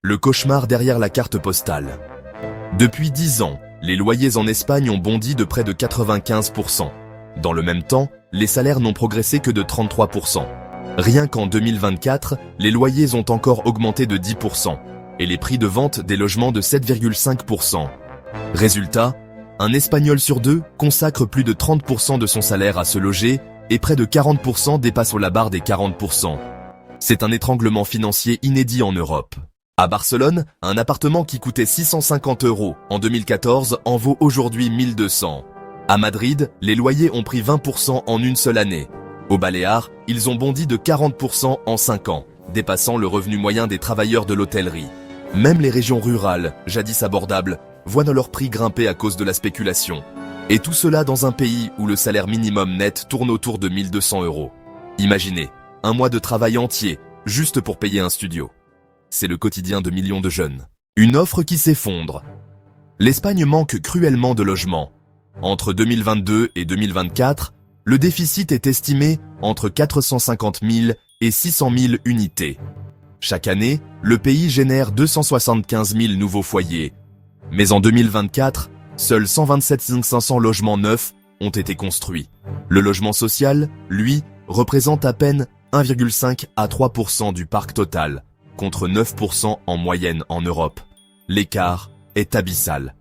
Le cauchemar derrière la carte postale. Depuis 10 ans, les loyers en Espagne ont bondi de près de 95%. Dans le même temps, les salaires n'ont progressé que de 33%. Rien qu'en 2024, les loyers ont encore augmenté de 10% et les prix de vente des logements de 7,5%. Résultat, un Espagnol sur deux consacre plus de 30% de son salaire à se loger et près de 40% dépassent la barre des 40%. C'est un étranglement financier inédit en Europe. À Barcelone, un appartement qui coûtait 650 € en 2014 en vaut aujourd'hui 1200. À Madrid, les loyers ont pris 20% en une seule année. Aux Baléares, ils ont bondi de 40% en 5 ans, dépassant le revenu moyen des travailleurs de l'hôtellerie. Même les régions rurales, jadis abordables, voient leur prix grimper à cause de la spéculation. Et tout cela dans un pays où le salaire minimum net tourne autour de 1200 €. Imaginez, un mois de travail entier, juste pour payer un studio. C'est le quotidien de millions de jeunes. Une offre qui s'effondre. L'Espagne manque cruellement de logements. Entre 2022 et 2024, le déficit est estimé entre 450 000 et 600 000 unités. Chaque année, le pays génère 275 000 nouveaux foyers. Mais en 2024, seuls 127 500 logements neufs ont été construits. Le logement social, lui, représente à peine 1,5 à 3% du parc total, contre 9% en moyenne en Europe. L'écart est abyssal.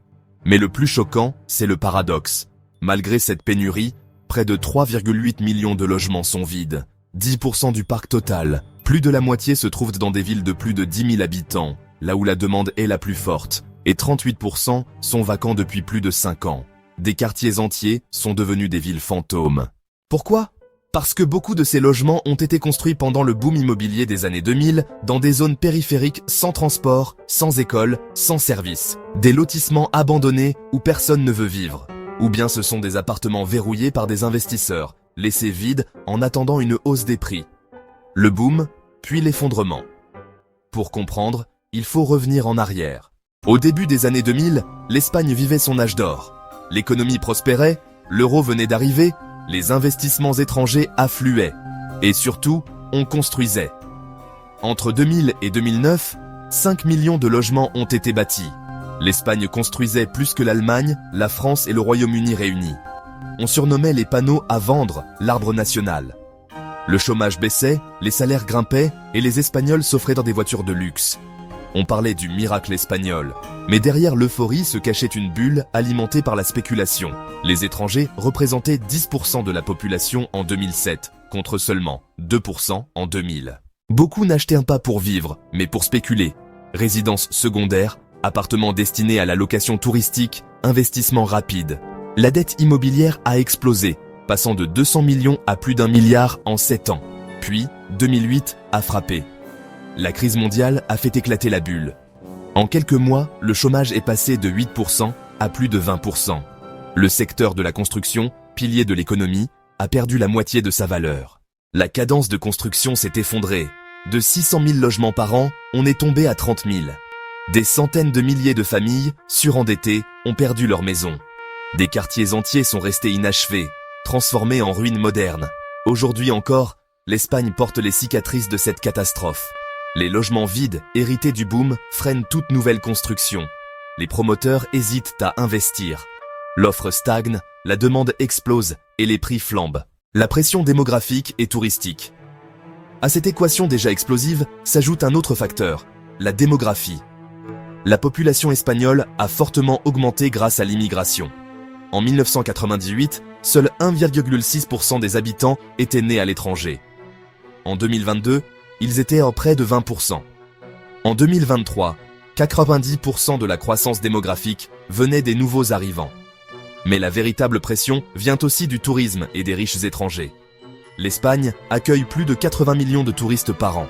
Mais le plus choquant, c'est le paradoxe. Malgré cette pénurie, près de 3,8 millions de logements sont vides. 10% du parc total. Plus de la moitié se trouvent dans des villes de plus de 10 000 habitants, là où la demande est la plus forte. Et 38% sont vacants depuis plus de 5 ans. Des quartiers entiers sont devenus des villes fantômes. Pourquoi ? Parce que beaucoup de ces logements ont été construits pendant le boom immobilier des années 2000 dans des zones périphériques sans transport, sans école, sans service. Des lotissements abandonnés où personne ne veut vivre. Ou bien ce sont des appartements verrouillés par des investisseurs, laissés vides en attendant une hausse des prix. Le boom, puis l'effondrement. Pour comprendre, il faut revenir en arrière. Au début des années 2000, l'Espagne vivait son âge d'or. L'économie prospérait, l'euro venait d'arriver, les investissements étrangers affluaient. Et surtout, on construisait. Entre 2000 et 2009, 5 millions de logements ont été bâtis. L'Espagne construisait plus que l'Allemagne, la France et le Royaume-Uni réunis. On surnommait les panneaux à vendre l'arbre national. Le chômage baissait, les salaires grimpaient et les Espagnols s'offraient dans des voitures de luxe. On parlait du miracle espagnol. Mais derrière l'euphorie se cachait une bulle alimentée par la spéculation. Les étrangers représentaient 10% de la population en 2007, contre seulement 2% en 2000. Beaucoup n'achetaient pas pour vivre, mais pour spéculer. Résidences secondaires, appartements destinés à la location touristique, investissements rapides. La dette immobilière a explosé, passant de 200 millions à plus d'1 milliard en 7 ans. Puis, 2008 a frappé. La crise mondiale a fait éclater la bulle. En quelques mois, le chômage est passé de 8% à plus de 20%. Le secteur de la construction, pilier de l'économie, a perdu la moitié de sa valeur. La cadence de construction s'est effondrée. De 600 000 logements par an, on est tombé à 30 000. Des centaines de milliers de familles, surendettées, ont perdu leur maison. Des quartiers entiers sont restés inachevés, transformés en ruines modernes. Aujourd'hui encore, l'Espagne porte les cicatrices de cette catastrophe. Les logements vides, hérités du boom, freinent toute nouvelle construction. Les promoteurs hésitent à investir. L'offre stagne, la demande explose et les prix flambent. La pression démographique et touristique. À cette équation déjà explosive s'ajoute un autre facteur, la démographie. La population espagnole a fortement augmenté grâce à l'immigration. En 1998, seul 1,6% des habitants étaient nés à l'étranger. En 2022, ils étaient à près de 20%. En 2023, 90% de la croissance démographique venait des nouveaux arrivants. Mais la véritable pression vient aussi du tourisme et des riches étrangers. L'Espagne accueille plus de 80 millions de touristes par an.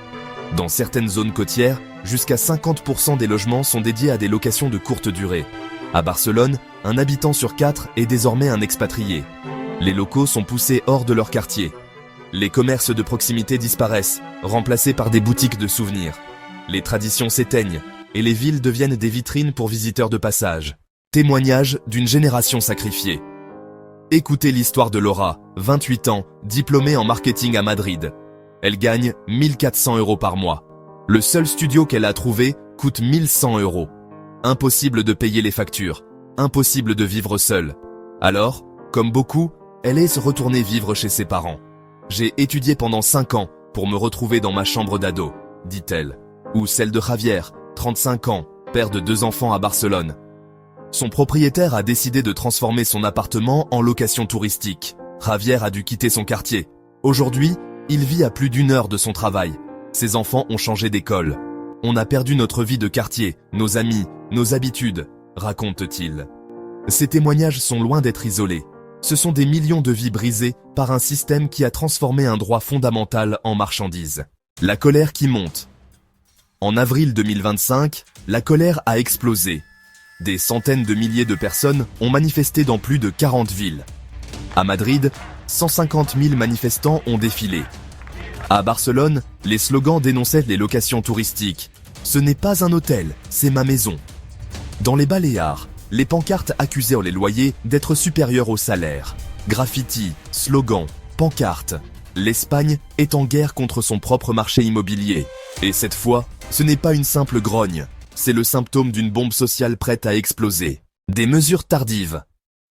Dans certaines zones côtières, jusqu'à 50% des logements sont dédiés à des locations de courte durée. À Barcelone, un habitant sur 4 est désormais un expatrié. Les locaux sont poussés hors de leur quartier. Les commerces de proximité disparaissent, remplacés par des boutiques de souvenirs. Les traditions s'éteignent et les villes deviennent des vitrines pour visiteurs de passage. Témoignage d'une génération sacrifiée. Écoutez l'histoire de Laura, 28 ans, diplômée en marketing à Madrid. Elle gagne 1 400 € par mois. Le seul studio qu'elle a trouvé coûte 1100 €. Impossible de payer les factures, impossible de vivre seule. Alors, comme beaucoup, elle est retournée vivre chez ses parents. J'ai étudié pendant 5 ans pour me retrouver dans ma chambre d'ado, dit-elle. Ou celle de Javier, 35 ans, père de 2 enfants à Barcelone. Son propriétaire a décidé de transformer son appartement en location touristique. Javier a dû quitter son quartier. Aujourd'hui, il vit à plus d'1 heure de son travail. Ses enfants ont changé d'école. On a perdu notre vie de quartier, nos amis, nos habitudes, raconte-t-il. Ces témoignages sont loin d'être isolés. Ce sont des millions de vies brisées par un système qui a transformé un droit fondamental en marchandise. La colère qui monte. En avril 2025, la colère a explosé. Des centaines de milliers de personnes ont manifesté dans plus de 40 villes. À Madrid, 150 000 manifestants ont défilé. À Barcelone, les slogans dénonçaient les locations touristiques. Ce n'est pas un hôtel, c'est ma maison. Dans les Baléares, les pancartes accusaient les loyers d'être supérieurs au salaire. Graffiti, slogans, pancartes. L'Espagne est en guerre contre son propre marché immobilier. Et cette fois, ce n'est pas une simple grogne. C'est le symptôme d'une bombe sociale prête à exploser. Des mesures tardives.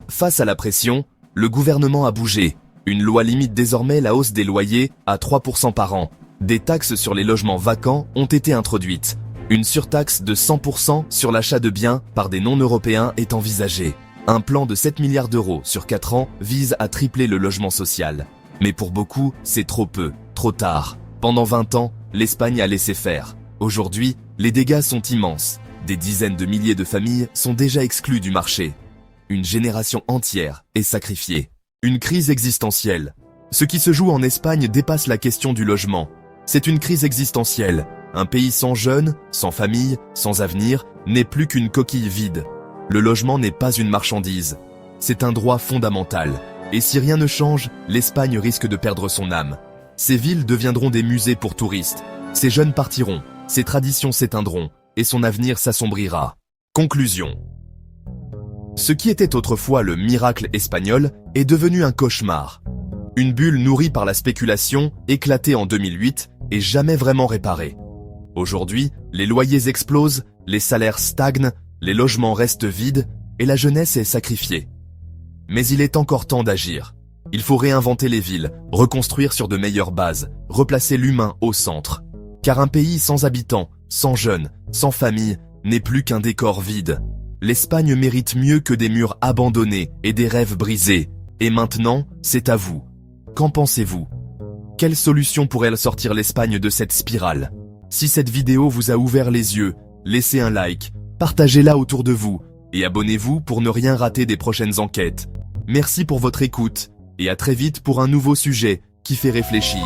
Face à la pression, le gouvernement a bougé. Une loi limite désormais la hausse des loyers à 3% par an. Des taxes sur les logements vacants ont été introduites. Une surtaxe de 100% sur l'achat de biens par des non-européens est envisagée. Un plan de 7 milliards d'euros sur 4 ans vise à tripler le logement social. Mais pour beaucoup, c'est trop peu, trop tard. Pendant 20 ans, l'Espagne a laissé faire. Aujourd'hui, les dégâts sont immenses. Des dizaines de milliers de familles sont déjà exclues du marché. Une génération entière est sacrifiée. Une crise existentielle. Ce qui se joue en Espagne dépasse la question du logement. C'est une crise existentielle. Un pays sans jeunes, sans famille, sans avenir, n'est plus qu'une coquille vide. Le logement n'est pas une marchandise. C'est un droit fondamental. Et si rien ne change, l'Espagne risque de perdre son âme. Ces villes deviendront des musées pour touristes. Ces jeunes partiront, ses traditions s'éteindront, et son avenir s'assombrira. Conclusion. Ce qui était autrefois le miracle espagnol est devenu un cauchemar. Une bulle nourrie par la spéculation, éclatée en 2008, et jamais vraiment réparée. Aujourd'hui, les loyers explosent, les salaires stagnent, les logements restent vides, et la jeunesse est sacrifiée. Mais il est encore temps d'agir. Il faut réinventer les villes, reconstruire sur de meilleures bases, replacer l'humain au centre. Car un pays sans habitants, sans jeunes, sans famille, n'est plus qu'un décor vide. L'Espagne mérite mieux que des murs abandonnés et des rêves brisés. Et maintenant, c'est à vous. Qu'en pensez-vous? Quelle solution pourrait sortir l'Espagne de cette spirale? Si cette vidéo vous a ouvert les yeux, laissez un like, partagez-la autour de vous et abonnez-vous pour ne rien rater des prochaines enquêtes. Merci pour votre écoute et à très vite pour un nouveau sujet qui fait réfléchir.